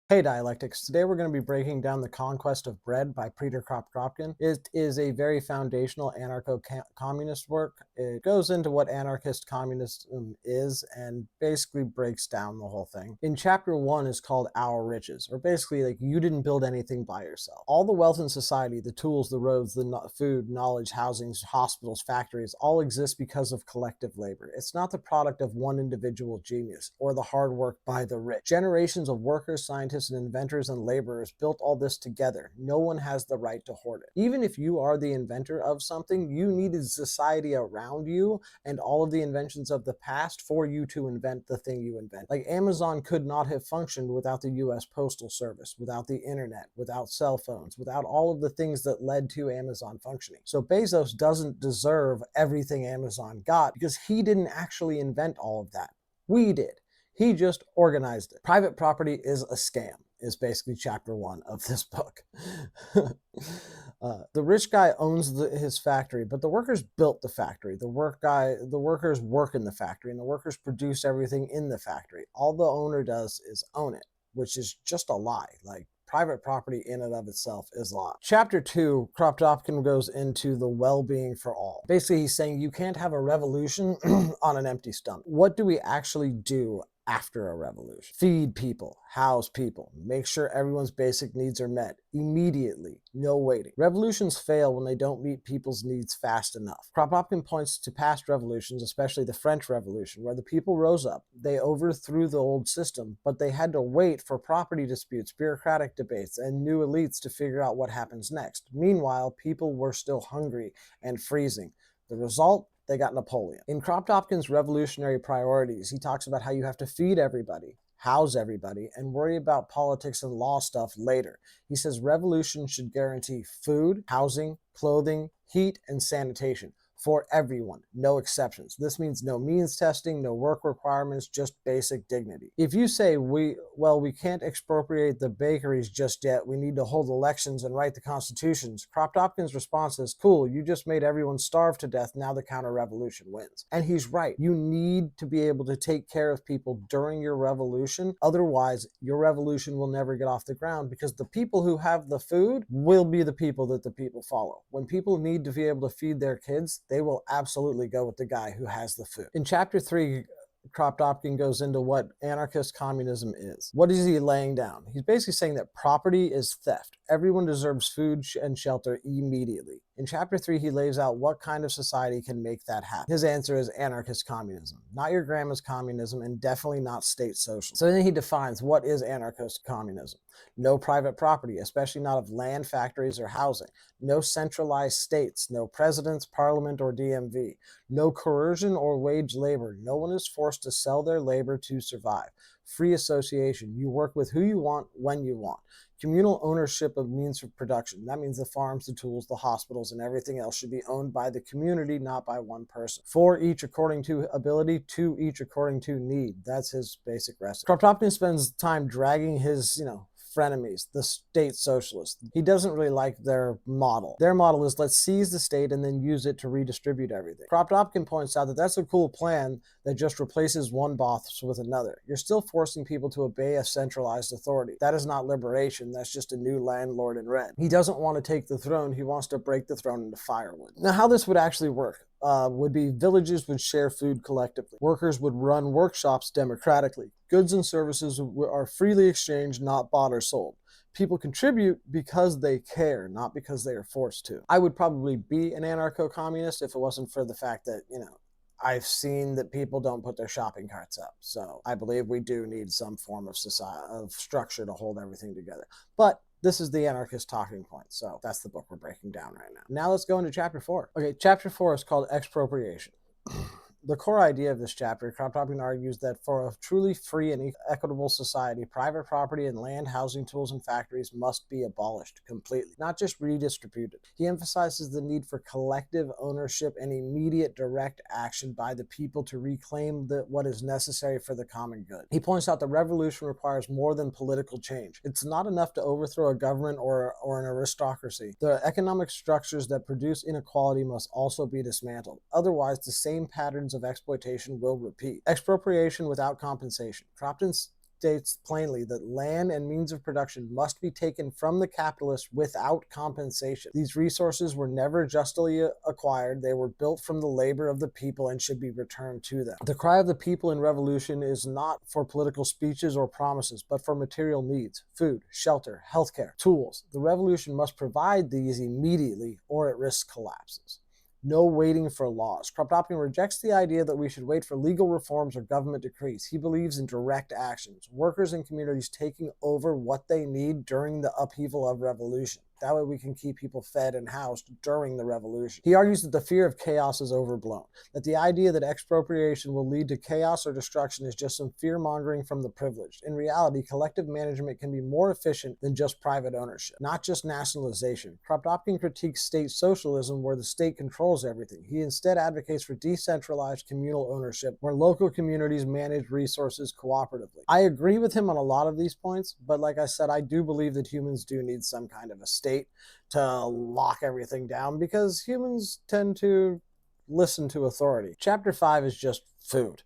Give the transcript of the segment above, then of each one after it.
Hey Dialectics, today we're going to be breaking down The Conquest of Bread by Peter Kropotkin. It is a very foundational anarcho-communist work. It goes into what anarchist communism is and basically breaks down the whole thing. In chapter 1 is called Our Riches, or basically like you didn't build anything by yourself. All the wealth in society, the tools, the roads, the food, knowledge, housings, hospitals, factories, all exist because of collective labor. It's not the product of one individual genius or the hard work by the rich. Generations of workers, scientists, and inventors and laborers built all this together. No one has the right to hoard it. Even if you are the inventor of something, you needed society around you and all of the inventions of the past for you to invent the thing you invent. Like Amazon could not have functioned without the US Postal Service, without the internet, without cell phones, without all of the things that led to Amazon functioning. So Bezos doesn't deserve everything Amazon got because he didn't actually invent all of that. We did. He just organized it. Private property is a scam, is basically chapter 1 of this book. The rich guy owns his factory, but the workers built the factory. The workers work in the factory, and the workers produce everything in the factory. All the owner does is own it, which is just a lie. Like, private property in and of itself is a lie. Chapter 2, Kropotkin goes into the well-being for all. Basically, he's saying you can't have a revolution on an empty stomach. What do we actually do after a revolution? Feed people, house people, make sure everyone's basic needs are met immediately, no waiting. Revolutions fail when they don't meet people's needs fast enough. Kropotkin points to past revolutions, especially the French Revolution, where the people rose up. They overthrew the old system, but they had to wait for property disputes, bureaucratic debates, and new elites to figure out what happens next. Meanwhile, people were still hungry and freezing. The result? They got Napoleon. In Kropotkin's revolutionary priorities, he talks about how you have to feed everybody, house everybody, and worry about politics and law stuff later. He says revolution should guarantee food, housing, clothing, heat, and sanitation for everyone, no exceptions. This means no means testing, no work requirements, just basic dignity. If you say, we can't expropriate the bakeries just yet, we need to hold elections and write the constitutions, Kropotkin's response is, cool, you just made everyone starve to death, now the counter-revolution wins. And he's right. You need to be able to take care of people during your revolution, otherwise your revolution will never get off the ground, because the people who have the food will be the people that the people follow. When people need to be able to feed their kids, they will absolutely go with the guy who has the food. In chapter 3, Kropotkin goes into what anarchist communism is. What is he laying down? He's basically saying that property is theft. Everyone deserves food and shelter immediately. In chapter 3, he lays out what kind of society can make that happen. His answer is anarchist communism. Not your grandma's communism, and definitely not state socialism. So then he defines what is anarchist communism. No private property, especially not of land, factories, or housing. No centralized states. No presidents, parliament, or DMV. No coercion or wage labor. No one is forced to sell their labor to survive. Free association. You work with who you want, when you want. Communal ownership of means of production. That means the farms, the tools, the hospitals, and everything else should be owned by the community, not by one person. For each according to ability, to each according to need. That's his basic recipe. Kropotkin spends time dragging his, frenemies, the state socialists. He doesn't really like their model. Their model is, let's seize the state and then use it to redistribute everything. Kropotkin points out that that's a cool plan that just replaces one boss with another. You're still forcing people to obey a centralized authority. That is not liberation. That's just a new landlord in red. He doesn't want to take the throne. He wants to break the throne into firewood. Now, how this would actually work would be villages would share food collectively. Workers would run workshops democratically. Goods and services are freely exchanged, not bought or sold. People contribute because they care, not because they are forced to. I would probably be an anarcho-communist if it wasn't for the fact that, I've seen that people don't put their shopping carts up. So I believe we do need some form of structure to hold everything together. But this is the anarchist talking point. So that's the book we're breaking down right now. Now let's go into chapter 4. Okay, chapter 4 is called Expropriation. The core idea of this chapter, Kropotkin argues that for a truly free and equitable society, private property and land, housing, tools, and factories must be abolished completely, not just redistributed. He emphasizes the need for collective ownership and immediate direct action by the people to reclaim what is necessary for the common good. He points out the revolution requires more than political change. It's not enough to overthrow a government or an aristocracy. The economic structures that produce inequality must also be dismantled. Otherwise, the same patterns of exploitation will repeat. Expropriation without compensation. Kropotkin states plainly that land and means of production must be taken from the capitalist without compensation. These resources were never justly acquired. They were built from the labor of the people and should be returned to them. The cry of the people in revolution is not for political speeches or promises, but for material needs: food, shelter, healthcare, tools. The revolution must provide these immediately, or it risks collapses. No waiting for laws. Kropotkin rejects the idea that we should wait for legal reforms or government decrees. He believes in direct actions, workers and communities taking over what they need during the upheaval of revolution. That way we can keep people fed and housed during the revolution. He argues that the fear of chaos is overblown, that the idea that expropriation will lead to chaos or destruction is just some fear-mongering from the privileged. In reality, collective management can be more efficient than just private ownership, not just nationalization. Kropotkin critiques state socialism where the state controls everything. He instead advocates for decentralized communal ownership where local communities manage resources cooperatively. I agree with him on a lot of these points, but like I said, I do believe that humans do need some kind of a state to lock everything down because humans tend to listen to authority. Chapter 5 is just food.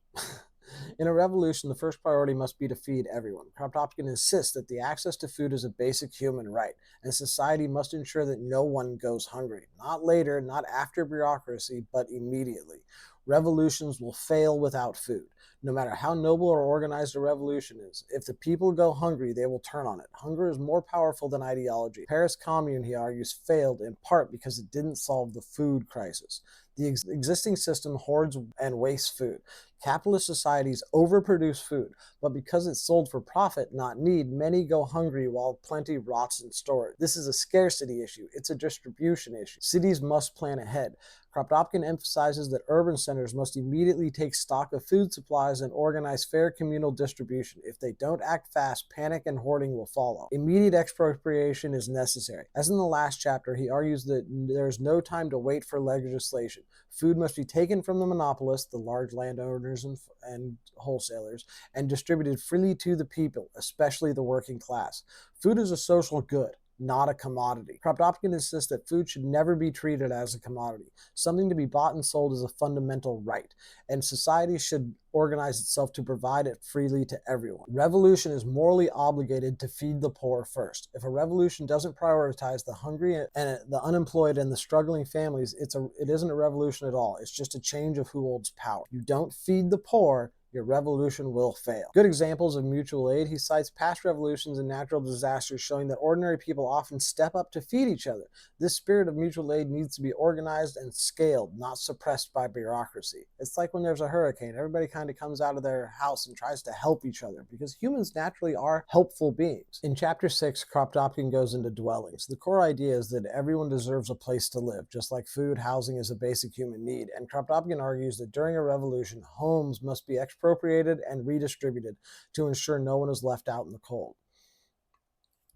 In a revolution, the first priority must be to feed everyone. Kropotkin insists that the access to food is a basic human right, and society must ensure that no one goes hungry. Not later, not after bureaucracy, but immediately. Revolutions will fail without food. No matter how noble or organized a revolution is, if the people go hungry, they will turn on it. Hunger is more powerful than ideology. Paris Commune, he argues, failed in part because it didn't solve the food crisis. The existing system hoards and wastes food. Capitalist societies overproduce food, but because it's sold for profit, not need, many go hungry while plenty rots in storage. This is a scarcity issue. It's a distribution issue. Cities must plan ahead. Kropotkin emphasizes that urban centers must immediately take stock of food supplies and organize fair communal distribution. If they don't act fast, panic and hoarding will follow. Immediate expropriation is necessary. As in the last chapter, he argues that there is no time to wait for legislation. Food must be taken from the monopolists, the large landowners and wholesalers, and distributed freely to the people, especially the working class. Food is a social good, not a commodity. Kropotkin insists that food should never be treated as a commodity. Something to be bought and sold is a fundamental right, and society should organize itself to provide it freely to everyone. Revolution is morally obligated to feed the poor first. If a revolution doesn't prioritize the hungry and the unemployed and the struggling families, it isn't a revolution at all. It's just a change of who holds power. You don't feed the poor, your revolution will fail. Good examples of mutual aid, he cites past revolutions and natural disasters showing that ordinary people often step up to feed each other. This spirit of mutual aid needs to be organized and scaled, not suppressed by bureaucracy. It's like when there's a hurricane, everybody kind of comes out of their house and tries to help each other because humans naturally are helpful beings. In chapter 6, Kropotkin goes into dwellings. The core idea is that everyone deserves a place to live, just like food, housing is a basic human need. And Kropotkin argues that during a revolution, homes must be expropriated and redistributed to ensure no one is left out in the cold.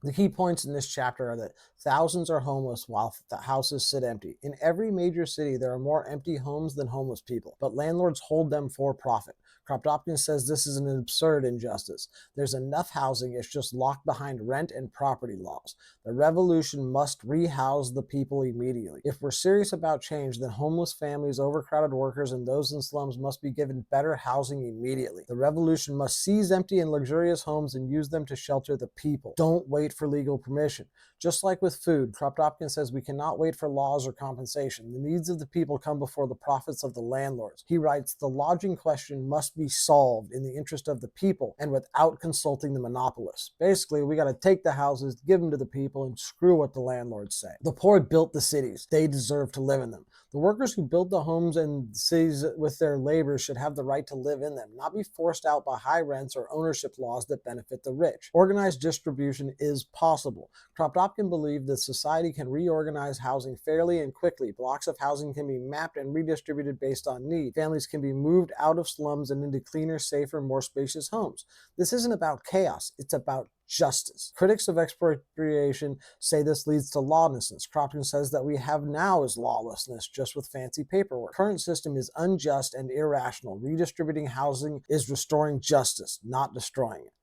The key points in this chapter are that thousands are homeless while the houses sit empty. In every major city, there are more empty homes than homeless people, but landlords hold them for profit. Kropotkin says this is an absurd injustice. There's enough housing, it's just locked behind rent and property laws. The revolution must rehouse the people immediately. If we're serious about change, then homeless families, overcrowded workers, and those in slums must be given better housing immediately. The revolution must seize empty and luxurious homes and use them to shelter the people. Don't wait for legal permission. Just like with food, Kropotkin says we cannot wait for laws or compensation. The needs of the people come before the profits of the landlords. He writes, the lodging question must be solved in the interest of the people and without consulting the monopolists. Basically, we got to take the houses, give them to the people, and screw what the landlords say. The poor built the cities. They deserve to live in them. The workers who built the homes and cities with their labor should have the right to live in them, not be forced out by high rents or ownership laws that benefit the rich. Organized distribution is possible. Kropotkin believed that society can reorganize housing fairly and quickly. Blocks of housing can be mapped and redistributed based on need. Families can be moved out of slums and into cleaner, safer, more spacious homes. This isn't about chaos, it's about justice. Critics of expropriation say this leads to lawlessness. Kropotkin says that we have now is lawlessness, just with fancy paperwork. Current system is unjust and irrational. Redistributing housing is restoring justice, not destroying it.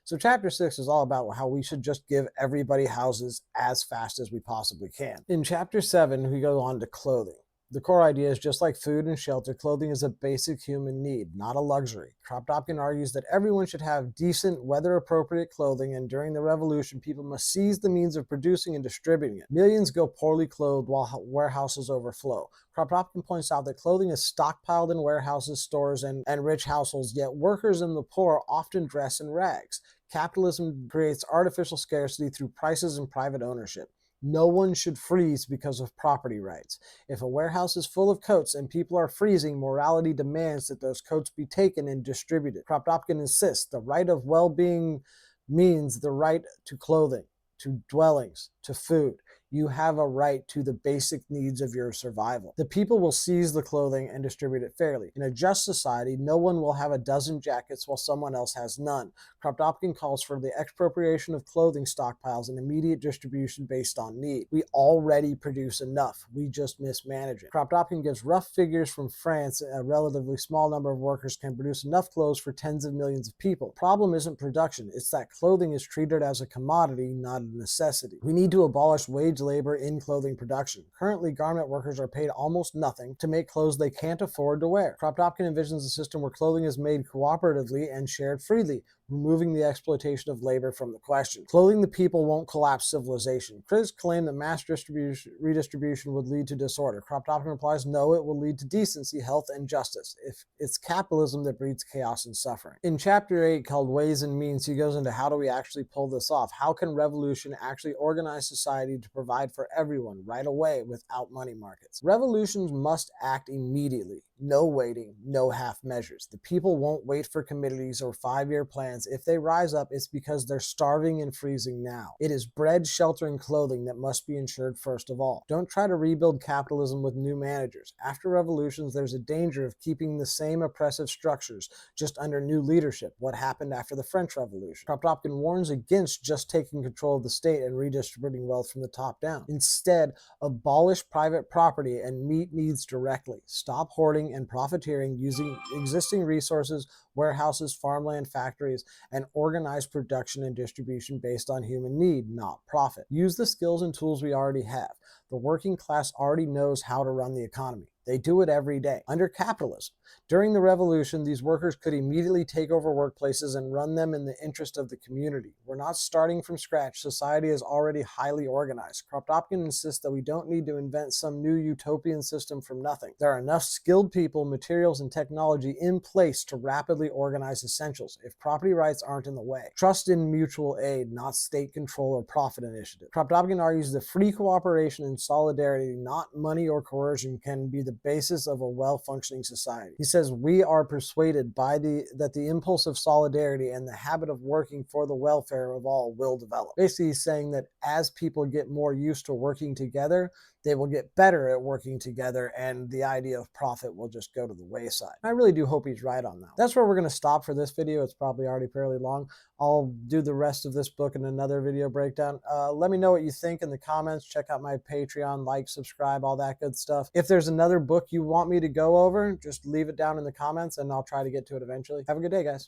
So chapter 6 is all about how we should just give everybody houses as fast as we possibly can. In chapter 7, we go on to clothing. The core idea is just like food and shelter, clothing is a basic human need, not a luxury. Kropotkin argues that everyone should have decent, weather-appropriate clothing, and during the revolution, people must seize the means of producing and distributing it. Millions go poorly clothed while warehouses overflow. Kropotkin points out that clothing is stockpiled in warehouses, stores, and rich households, yet workers and the poor often dress in rags. Capitalism creates artificial scarcity through prices and private ownership. No one should freeze because of property rights. If a warehouse is full of coats and people are freezing, morality demands that those coats be taken and distributed. Kropotkin insists the right of well-being means the right to clothing, to dwellings, to food. You have a right to the basic needs of your survival. The people will seize the clothing and distribute it fairly. In a just society, no one will have a dozen jackets while someone else has none. Kropotkin calls for the expropriation of clothing stockpiles and immediate distribution based on need. We already produce enough. We just mismanage it. Kropotkin gives rough figures from France. A relatively small number of workers can produce enough clothes for tens of millions of people. The problem isn't production. It's that clothing is treated as a commodity, not a necessity. We need to abolish wage labor in clothing production. Currently, garment workers are paid almost nothing to make clothes they can't afford to wear. Kropotkin envisions a system where clothing is made cooperatively and shared freely, removing the exploitation of labor from the question. Clothing the people won't collapse civilization. Critics claim that mass redistribution would lead to disorder. Kropotkin replies, no, it will lead to decency, health, and justice. If it's capitalism that breeds chaos and suffering. In chapter 8, called Ways and Means, he goes into how do we actually pull this off? How can revolution actually organize society to provide for everyone right away without money markets? Revolutions must act immediately. No waiting, no half measures. The people won't wait for committees or 5-year plans. If they rise up, it's because they're starving and freezing now. It is bread, shelter, and clothing that must be ensured first of all. Don't try to rebuild capitalism with new managers. After revolutions, there's a danger of keeping the same oppressive structures, just under new leadership. What happened after the French Revolution? Kropotkin warns against just taking control of the state and redistributing wealth from the top down. Instead, abolish private property and meet needs directly. Stop hoarding and profiteering using existing resources, warehouses, farmland, factories, and organize production and distribution based on human need, not profit. Use the skills and tools we already have. The working class already knows how to run the economy. They do it every day. Under capitalism, during the revolution, these workers could immediately take over workplaces and run them in the interest of the community. We're not starting from scratch. Society is already highly organized. Kropotkin insists that we don't need to invent some new utopian system from nothing. There are enough skilled people, materials, and technology in place to rapidly organize essentials if property rights aren't in the way. Trust in mutual aid, not state control or profit initiative. Kropotkin argues that free cooperation and solidarity, not money or coercion, can be the basis of a well-functioning society. He says we are persuaded that the impulse of solidarity and the habit of working for the welfare of all will develop. Basically, he's saying that as people get more used to working together, they will get better at working together, and the idea of profit will just go to the wayside. I really do hope he's right on that. That's where we're going to stop for this video. It's probably already fairly long. I'll do the rest of this book in another video breakdown. Let me know what you think in the comments. Check out my Patreon, like, subscribe, all that good stuff. If there's another book you want me to go over, just leave it down in the comments and I'll try to get to it eventually. Have a good day, guys.